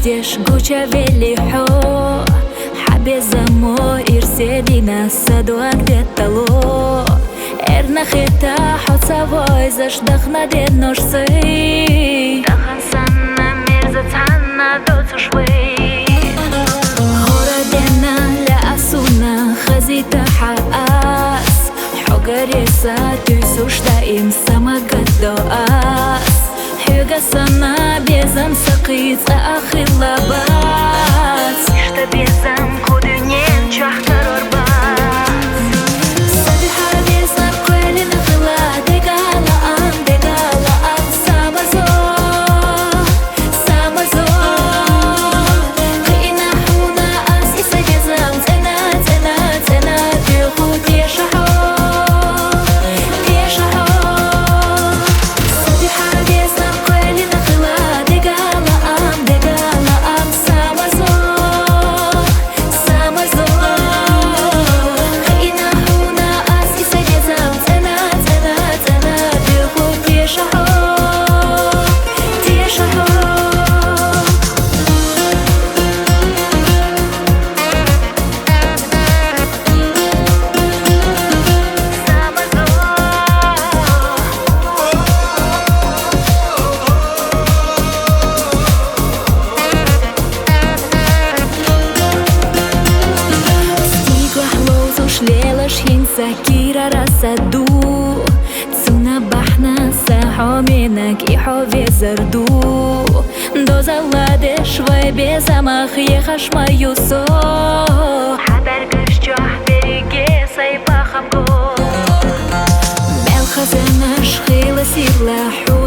Здесь гуча велихо Хабезамо ирседина садуа где-то ло Эрнахета хоцавой заждахна деношсы Тахан санна мерзацанна доцушвей Хорадена ля асуна хазита хаас Хогареса тюйсушта им самагадоас Sana bezam sakit akhir labat İşte bezam kudünyen çahtar orbat Sabiha bezam kwelin khila degala am samazo Khina huna as isa bezam tena Bilhut yeshaho Sakira rasadu Tsuna bahna saho menak iho vezardu Dozalade shvay bezamach yechash mayuso Haber gishjoh berige saypacham go Melchazena shkhila sirlahu